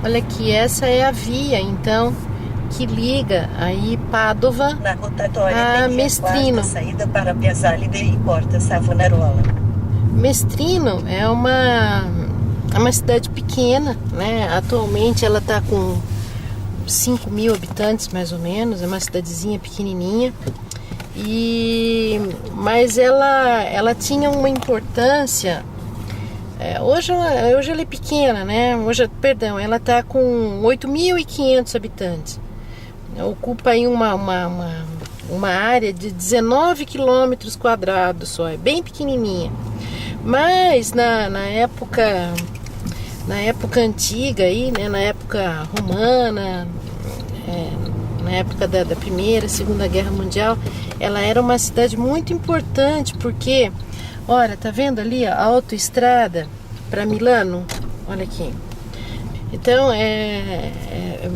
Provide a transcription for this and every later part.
Olha aqui, essa é a via, então, que liga aí Padova Na rotatória a tem Mestrino. saída para Pesale e Porta Savonarola. Mestrino é uma cidade pequena, né? Atualmente ela está com 5.000 habitantes, mais ou menos. É uma cidadezinha pequenininha. Mas ela tinha uma importância. Hoje ela é pequena, né? Ela está com 8.500 habitantes. Ocupa aí uma área de 19 quilômetros quadrados só, é bem pequenininha. Mas na época antiga aí, né? Na época romana, na época da Primeira e Segunda Guerra Mundial, ela era uma cidade muito importante, porque, olha, tá vendo ali a autoestrada para Milano? Olha aqui. Então,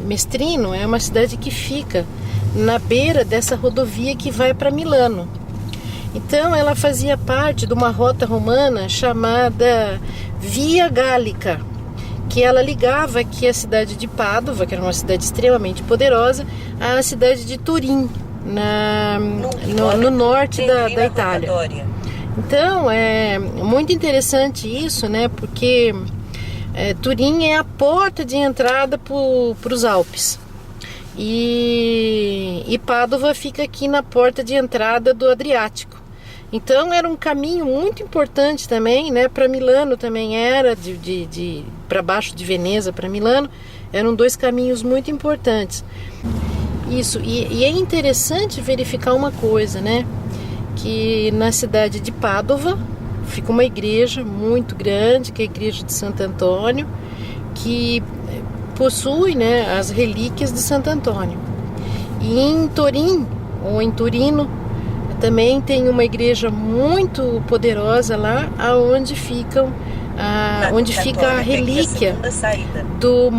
Mestrino é uma cidade que fica na beira dessa rodovia que vai para Milano. Então, ela fazia parte de uma rota romana chamada Via Gálica, que ela ligava aqui a cidade de Padova, que era uma cidade extremamente poderosa, à cidade de Turim, no norte da Itália. Então, é muito interessante isso, né? Porque Turim é a porta de entrada para os Alpes. E Padova fica aqui na porta de entrada do Adriático. Então era um caminho muito importante também, né? Para Milano também era, para baixo de Veneza para Milano, eram dois caminhos muito importantes. Isso, e é interessante verificar uma coisa, né? Que na cidade de Padova fica uma igreja muito grande, que é a igreja de Santo Antônio, que possui, né, as relíquias de Santo Antônio. E em Turim, ou em Turino, também tem uma igreja muito poderosa lá, onde fica a relíquia do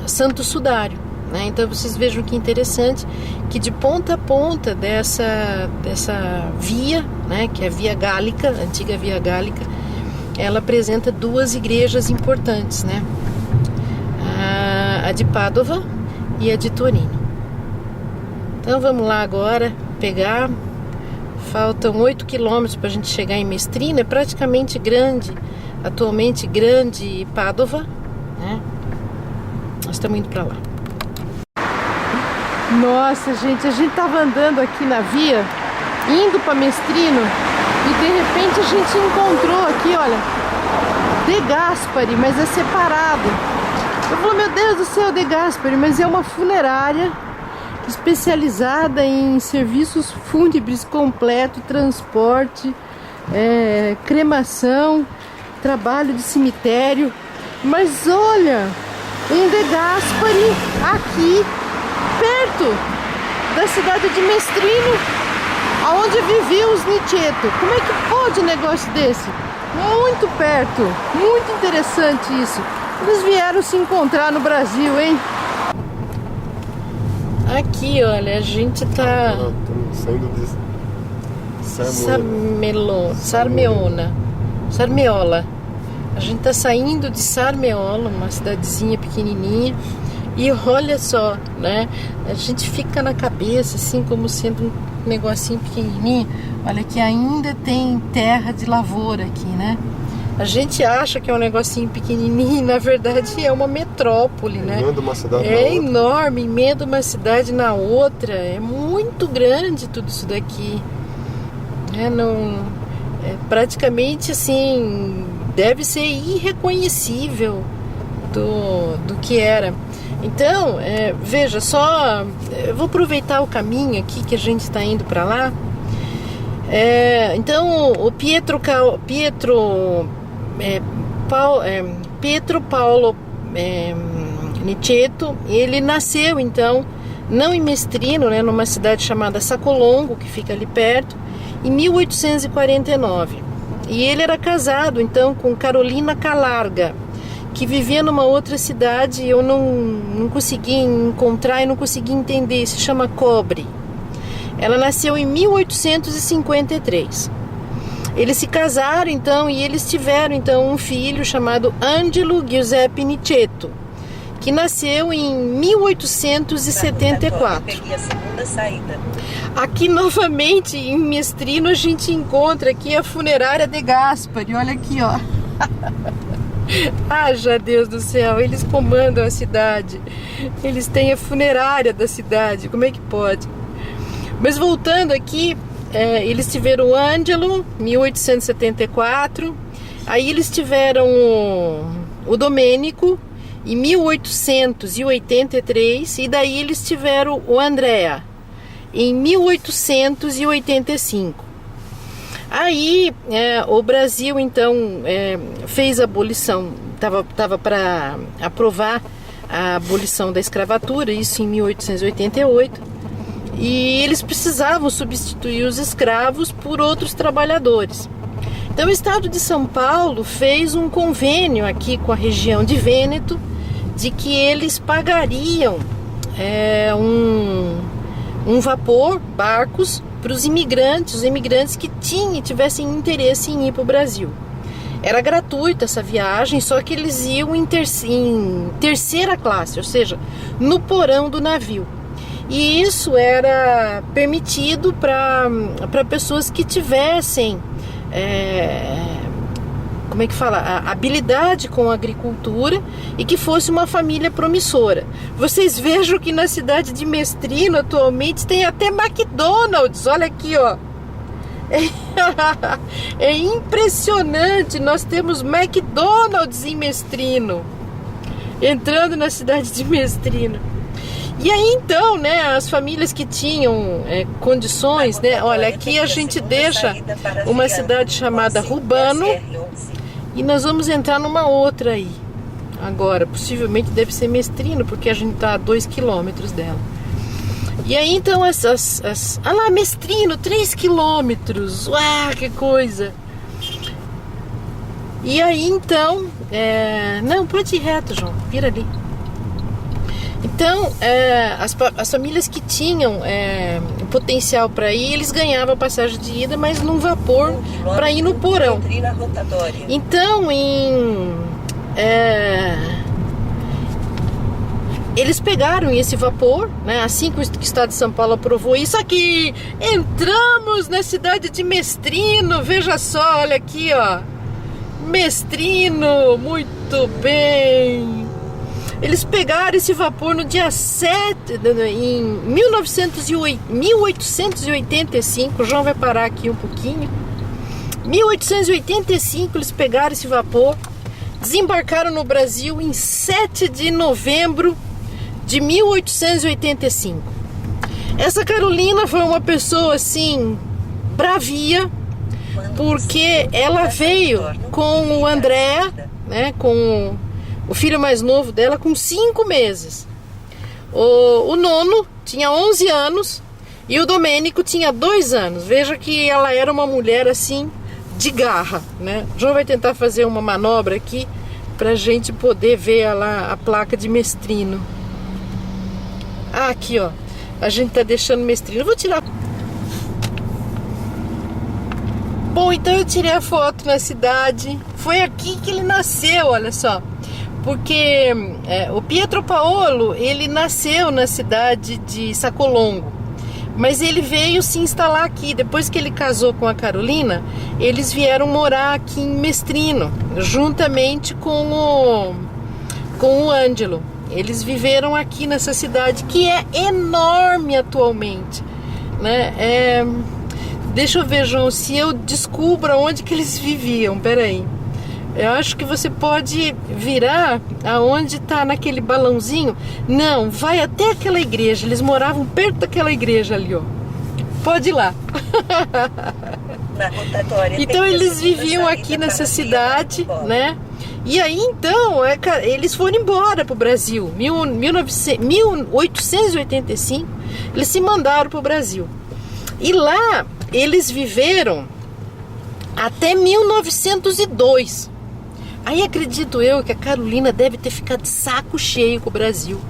Santo Sudário, né? Então vocês vejam que interessante que de ponta a ponta dessa via, né, que é a Via Gálica, a antiga Via Gálica, ela apresenta duas igrejas importantes, né? A de Padova e a de Torino. Então vamos lá agora pegar. Faltam 8 quilômetros para a gente chegar em Mestrino. É praticamente grande, atualmente grande Padova, né? Nós estamos indo para lá. Nossa, gente, a gente tava andando aqui na via, indo para Mestrino, e de repente a gente encontrou aqui, olha, De Gasperi, mas é separado. Eu falei, meu Deus do céu, De Gasperi, mas é uma funerária especializada em serviços fúnebres completo, transporte, cremação, trabalho de cemitério. Mas olha, um De Gasperi aqui perto da cidade de Mestrino, aonde viviam os Niceto. Como é que pode um negócio desse? Muito perto, muito interessante isso. Eles vieram se encontrar no Brasil, hein? Aqui, olha, a gente tá saindo de Sarmeola. A gente tá saindo de Sarmeola, uma cidadezinha pequenininha. E olha só, né? A gente fica na cabeça, assim, como sendo um negocinho pequenininho. Olha que ainda tem terra de lavoura aqui, né? A gente acha que é um negocinho pequenininho, na verdade é uma metrópole, né? Emenda uma cidade na é outra. Enorme, emenda uma cidade na outra. É muito grande tudo isso daqui. Praticamente assim, deve ser irreconhecível do que era. Então, veja só, eu vou aproveitar o caminho aqui que a gente está indo para lá. Então, o Pietro Paolo Niceto, ele nasceu então não em Mestrino, né, numa cidade chamada Saccolongo, que fica ali perto, em 1849. E ele era casado então com Carolina Calarga, que vivia numa outra cidade. Eu não consegui encontrar e não consegui entender, se chama Cobre. Ela nasceu em 1853. Eles se casaram então e eles tiveram então um filho chamado Angelo Giuseppe Niceto, que nasceu em 1874. Peguei a segunda saída. Aqui novamente em Mestrino a gente encontra aqui a funerária de Gaspari. Olha aqui, ó. Haja Deus do céu, eles comandam a cidade. Eles têm a funerária da cidade. Como é que pode? Mas voltando aqui, eles tiveram o Angelo, 1874. Aí eles tiveram o Domênico, em 1883. E daí eles tiveram o Andrea, em 1885. Aí o Brasil então fez a abolição, estava para aprovar a abolição da escravatura, isso em 1888, e eles precisavam substituir os escravos por outros trabalhadores. Então o estado de São Paulo fez um convênio aqui com a região de Vêneto, de que eles pagariam um vapor, barcos, para os imigrantes que tivessem interesse em ir para o Brasil. Era gratuita essa viagem, só que eles iam em terceira classe, ou seja, no porão do navio. E isso era permitido para pessoas que tivessem como é que fala? A habilidade com a agricultura e que fosse uma família promissora. Vocês vejam que na cidade de Mestrino atualmente tem até McDonald's. Olha aqui, ó. É impressionante. Nós temos McDonald's em Mestrino, entrando na cidade de Mestrino. E aí então, né, as famílias que tinham condições, né, olha, aqui a gente deixa uma cidade chamada Rubano e nós vamos entrar numa outra aí agora, possivelmente deve ser Mestrino, porque a gente está a 2 quilômetros dela. E aí então olha lá, Mestrino, 3 quilômetros, uau, que coisa. E aí então, não, pode ir reto, João, vira ali. Então, as famílias que tinham potencial para ir, eles ganhavam a passagem de ida, mas num vapor para ir no porão. Então, eles pegaram esse vapor, né, assim que o Estado de São Paulo aprovou isso aqui, entramos na cidade de Mestrino, veja só, olha aqui, ó, Mestrino, muito bem. Eles pegaram esse vapor no dia 7, em 1885, o João vai parar aqui um pouquinho. 1885 eles pegaram esse vapor, desembarcaram no Brasil em 7 de novembro de 1885. Essa Carolina foi uma pessoa assim, bravia, porque ela veio com o André, né, com o filho mais novo dela, com 5 meses. O nono tinha 11 anos e o Domênico tinha 2 anos. Veja que ela era uma mulher assim, de garra, né? O João vai tentar fazer uma manobra aqui pra gente poder ver lá a placa de Mestrino. Ah, aqui, ó. A gente tá deixando Mestrino. Eu vou tirar. Bom, então eu tirei a foto na cidade. Foi aqui que ele nasceu, olha só. Porque o Pietro Paolo, ele nasceu na cidade de Sacolongo, mas ele veio se instalar aqui. Depois que ele casou com a Carolina, eles vieram morar aqui em Mestrino, juntamente com o Ângelo. Eles viveram aqui nessa cidade, que é enorme atualmente, né? Deixa eu ver, João, se eu descubro onde que eles viviam. Peraí. Eu acho que você pode virar aonde está naquele balãozinho. Não, vai até aquela igreja. Eles moravam perto daquela igreja ali, ó. Pode ir lá. Então eles viviam aqui nessa cidade, né? E aí então eles foram embora para o Brasil. 1885 eles se mandaram para o Brasil. E lá eles viveram até 1902. Aí acredito eu que a Carolina deve ter ficado de saco cheio com o Brasil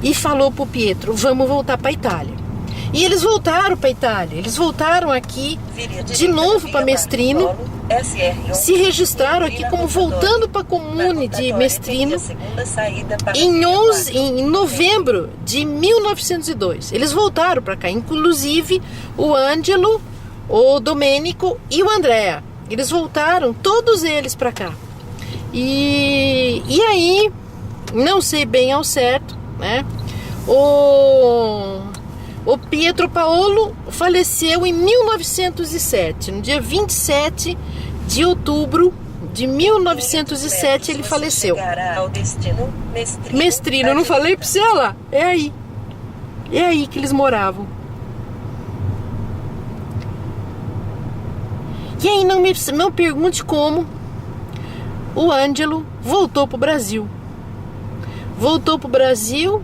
e falou pro Pietro: vamos voltar para a Itália. E eles voltaram para Itália, eles voltaram aqui de novo para Mestrino, se registraram aqui como voltando para a comune de Mestrino em novembro de 1902. Eles voltaram para cá, inclusive o Ângelo, o Domênico e o Andrea. Eles voltaram, todos eles para cá. E aí, não sei bem ao certo, né? O Pietro Paolo faleceu em 1907, no dia 27 de outubro de 1907 ele faleceu. Mestrino, eu não falei pra você lá? É aí que eles moravam. E aí não me pergunte como o Ângelo voltou pro Brasil. Voltou pro Brasil,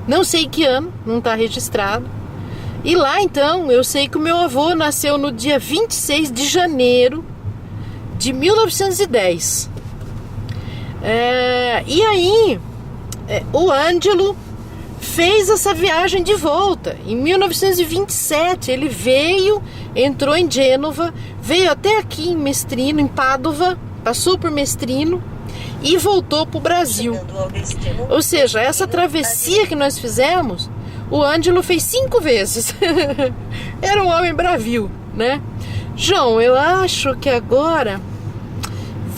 não sei que ano, não está registrado. E lá então, eu sei que o meu avô nasceu no dia 26 de janeiro de 1910. E aí, o Ângelo fez essa viagem de volta. Em 1927, ele veio, entrou em Gênova, veio até aqui em Mestrino, em Pádua, passou por Mestrino e voltou para o Brasil. Ou seja, essa travessia que nós fizemos, o Ângelo fez 5 vezes. Era um homem bravio, né? João, eu acho que agora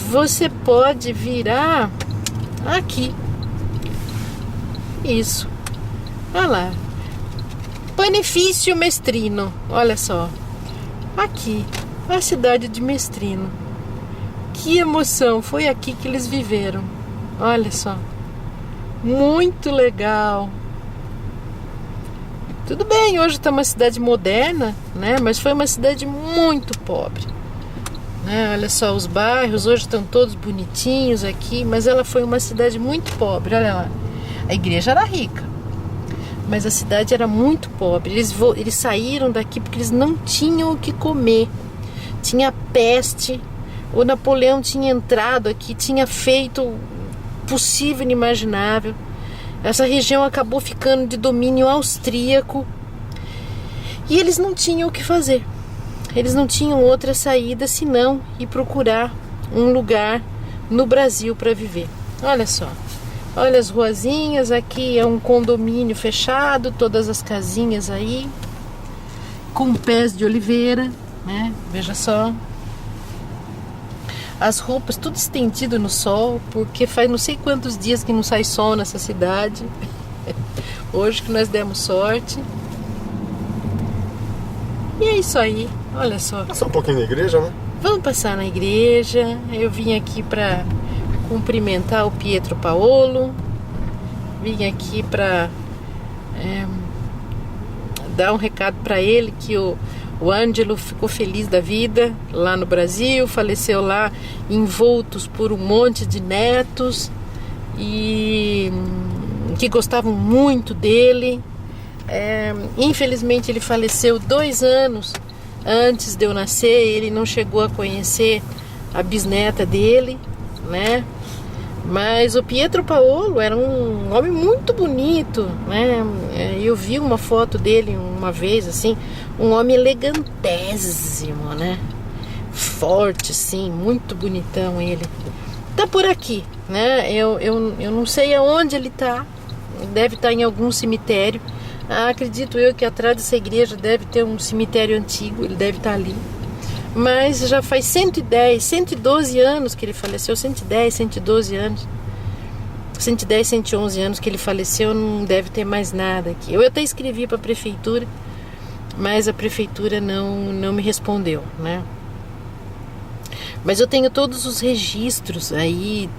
você pode virar aqui. Isso. Olha lá. Panifício Mestrino. Olha só. Aqui. A cidade de Mestrino. Que emoção. Foi aqui que eles viveram. Olha só. Muito legal. Tudo bem, hoje está uma cidade moderna, né? Mas foi uma cidade muito pobre, né? Olha só, os bairros hoje estão todos bonitinhos aqui, mas ela foi uma cidade muito pobre. Olha lá, a igreja era rica, mas a cidade era muito pobre. Eles saíram daqui porque eles não tinham o que comer. Tinha peste, o Napoleão tinha entrado aqui, tinha feito o possível e inimaginável. Essa região acabou ficando de domínio austríaco e eles não tinham o que fazer. Eles não tinham outra saída senão ir procurar um lugar no Brasil para viver. Olha só, olha as ruazinhas, aqui é um condomínio fechado, todas as casinhas aí, com pés de oliveira, né? Veja só. As roupas tudo estendido no sol, porque faz não sei quantos dias que não sai sol nessa cidade. Hoje que nós demos sorte. E é isso aí, olha só. Passar um pouquinho na igreja, né? Vamos passar na igreja. Eu vim aqui para cumprimentar o Pietro Paolo. Vim aqui para dar um recado para ele que o Ângelo ficou feliz da vida lá no Brasil, faleceu lá envoltos por um monte de netos e que gostavam muito dele. Infelizmente ele faleceu 2 anos antes de eu nascer. Ele não chegou a conhecer a bisneta dele, né? Mas o Pietro Paolo era um homem muito bonito, né? Eu vi uma foto dele uma vez, assim, um homem elegantésimo, né? Forte, sim, muito bonitão ele. Tá por aqui, né? Eu não sei aonde ele tá. Deve estar em algum cemitério. Acredito eu que atrás dessa igreja deve ter um cemitério antigo. Ele deve estar ali. Mas já faz 110, 112 anos que ele faleceu. 110, 112 anos. 110, 111 anos que ele faleceu. Não deve ter mais nada aqui. Eu até escrevi para a prefeitura, mas a prefeitura não me respondeu, né? Mas eu tenho todos os registros aí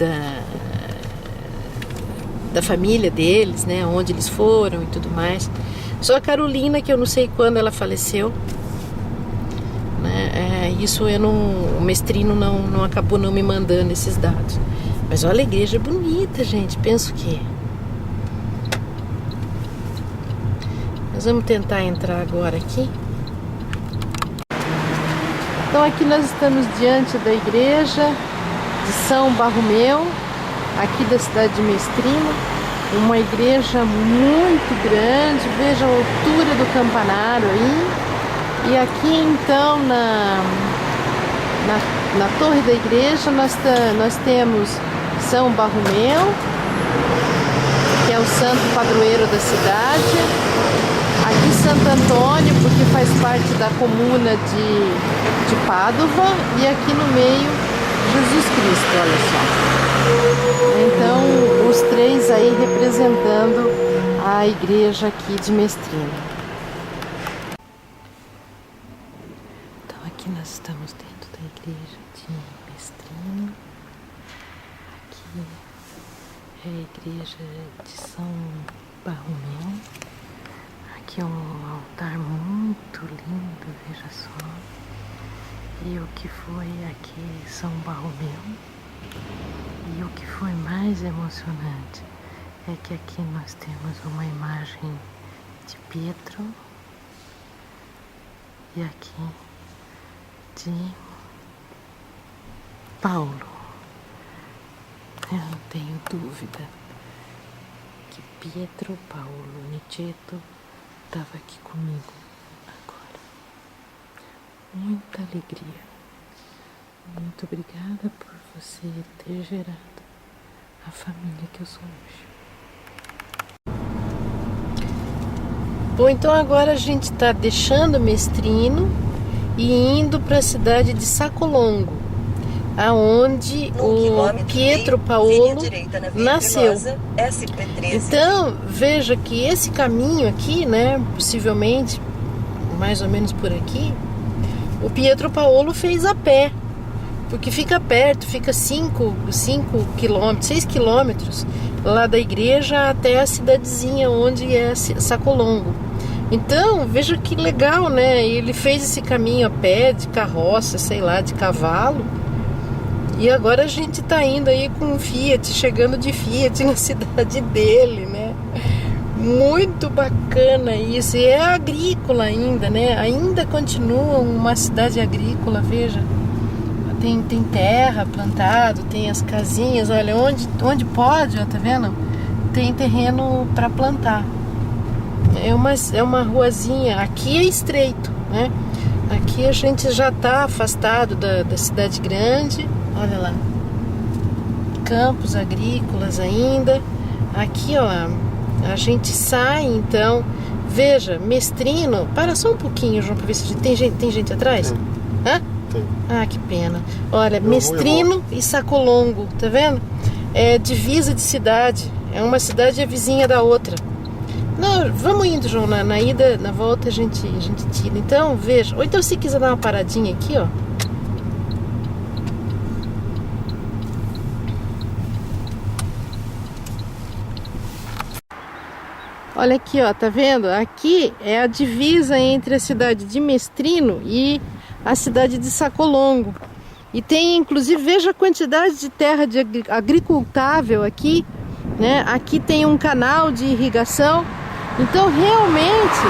da família deles, né? Onde eles foram e tudo mais. Só a Carolina, que eu não sei quando ela faleceu, né? Isso o Mestrino não acabou não me mandando esses dados. Mas olha, a igreja é bonita, gente. Penso que nós vamos tentar entrar agora aqui. Então aqui nós estamos diante da igreja de São Barromeu, aqui da cidade de Mestrino. uma igreja muito grande, veja a altura do campanário aí. E aqui então na torre da igreja nós temos São Barromeu, que é o santo padroeiro da cidade. Aqui Santo Antônio, porque faz parte da comuna de Pádua. E aqui no meio Jesus Cristo, olha só. Então os três aí representando a igreja aqui de Mestrina. Então aqui nós estamos dentro da igreja de Mestrina. Aqui é a igreja de São Barromeu. Aqui é um altar muito lindo, veja só. E o que foi aqui São Barromeu. E o que foi mais emocionante é que aqui nós temos uma imagem de Pietro e aqui de Paulo. Eu não tenho dúvida que Pietro Paulo Niceto estava aqui comigo agora. Muita alegria. Muito obrigada por você ter gerado a família que eu sou hoje. Bom, então agora a gente está deixando Mestrino e indo para a cidade de Sacolongo, aonde o Pietro Paulo nasceu. Então veja que esse caminho aqui, né, possivelmente mais ou menos por aqui, o Pietro Paulo fez a pé, porque fica perto, fica 6 quilômetros lá da igreja até a cidadezinha onde é Sacolongo. Então, veja que legal, né? Ele fez esse caminho a pé, de carroça, sei lá, de cavalo. E agora a gente tá indo aí com um Fiat, chegando de Fiat na cidade dele, né? Muito bacana isso. E é agrícola ainda, né? Ainda continua uma cidade agrícola, veja. Tem terra plantado, tem as casinhas, olha, onde pode, ó, tá vendo? Tem terreno para plantar. É uma ruazinha, aqui é estreito, né? Aqui a gente já tá afastado da cidade grande, olha lá. Campos agrícolas ainda. Aqui, ó, a gente sai, então, veja, Mestrino, para só um pouquinho, João, para ver se tem gente atrás? Hã? Tem. Ah, que pena. Olha, Mestrino e Sacolongo, tá vendo? É divisa de cidade. É uma cidade é vizinha da outra. Não, vamos indo, João. Na ida, na volta a gente tira. Então, veja. Ou então, se quiser dar uma paradinha aqui, ó. Olha aqui, ó, tá vendo? Aqui é a divisa entre a cidade de Mestrino e a cidade de Sacolongo. E tem, inclusive, veja a quantidade de terra agricultável aqui, né? Aqui tem um canal de irrigação. Então, realmente,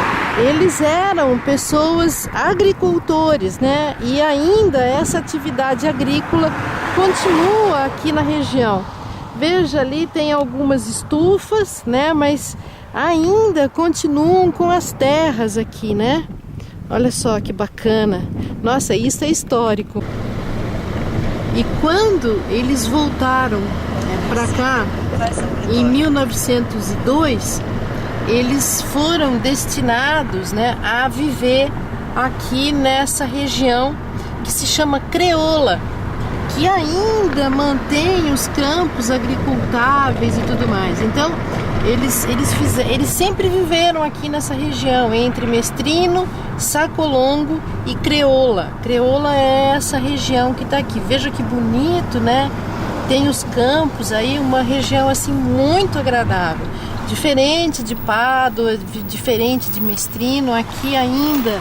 eles eram pessoas agricultores, né? E ainda essa atividade agrícola continua aqui na região. Veja, ali tem algumas estufas, né? Mas ainda continuam com as terras aqui, né? Olha só que bacana. Nossa, isso é histórico. E quando eles voltaram para cá, em 1902, eles foram destinados, né, a viver aqui nessa região que se chama Creola, que ainda mantém os campos agricultáveis e tudo mais. Então, eles sempre viveram aqui nessa região, entre Mestrino, Sacolongo e Creola. Creola é essa região que está aqui. Veja que bonito, né? Tem os campos aí, uma região assim muito agradável. Diferente de Pádua, diferente de Mestrino, aqui ainda,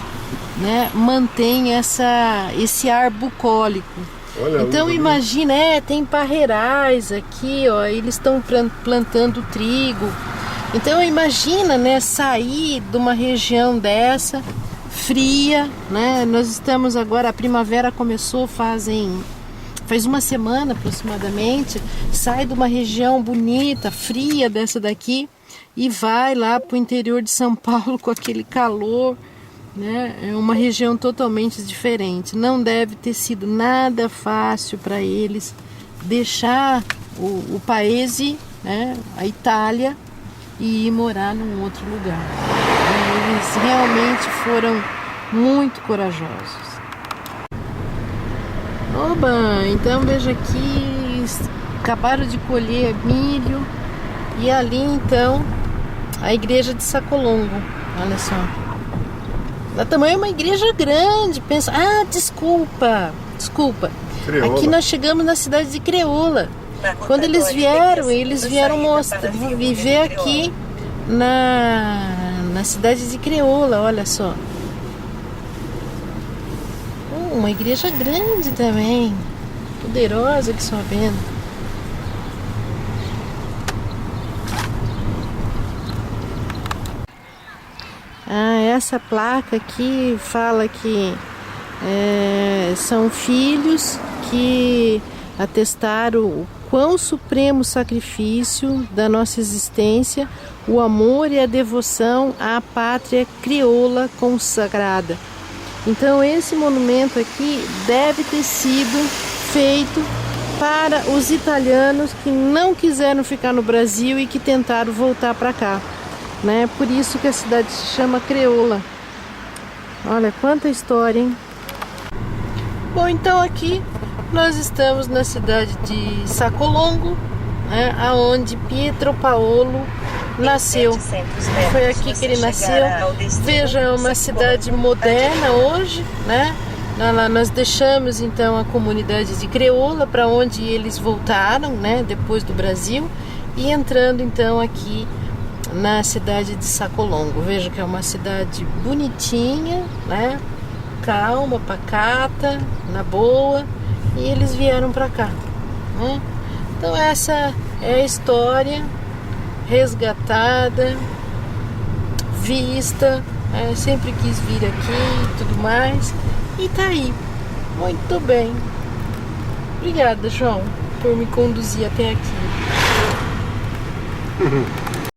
né, mantém esse ar bucólico. Olha, então imagina, tem parreirais aqui, ó, eles estão plantando trigo. Então imagina, né, sair de uma região dessa, fria, né? Nós estamos agora, a primavera começou fazem faz uma semana aproximadamente, sai de uma região bonita, fria dessa daqui e vai lá para o interior de São Paulo com aquele calor, né? É uma região totalmente diferente. Não deve ter sido nada fácil para eles deixar o paese, né, a Itália, e ir morar num outro lugar. Eles realmente foram muito corajosos. Oba, então veja aqui, acabaram de colher milho e ali então a igreja de Sacolongo, olha só. Ela também é uma igreja grande, pensa, desculpa. Crioula. Aqui nós chegamos na cidade de Crioula. Quando eles vieram viver aqui na cidade de Crioula, olha só. Uma igreja grande também, poderosa que só vendo. Essa placa aqui fala que são filhos que atestaram o quão supremo sacrifício da nossa existência, o amor e a devoção à pátria crioula consagrada. Então esse monumento aqui deve ter sido feito para os italianos que não quiseram ficar no Brasil e que tentaram voltar para cá, né? Por isso que a cidade se chama Crioula. Olha quanta história, hein? Bom, então aqui nós estamos na cidade de Sacolongo, né, aonde Pietro Paolo nasceu. Foi aqui que ele nasceu. Veja, é uma cidade moderna hoje, né? Nós deixamos então a comunidade de Crioula para onde eles voltaram, né, depois do Brasil, e entrando então aqui na cidade de Sacolongo. Veja que é uma cidade bonitinha, né? Calma, pacata, na boa, e eles vieram para cá, né? Então essa é a história resgatada, vista, sempre quis vir aqui e tudo mais, e tá aí, muito bem. Obrigada, João, por me conduzir até aqui.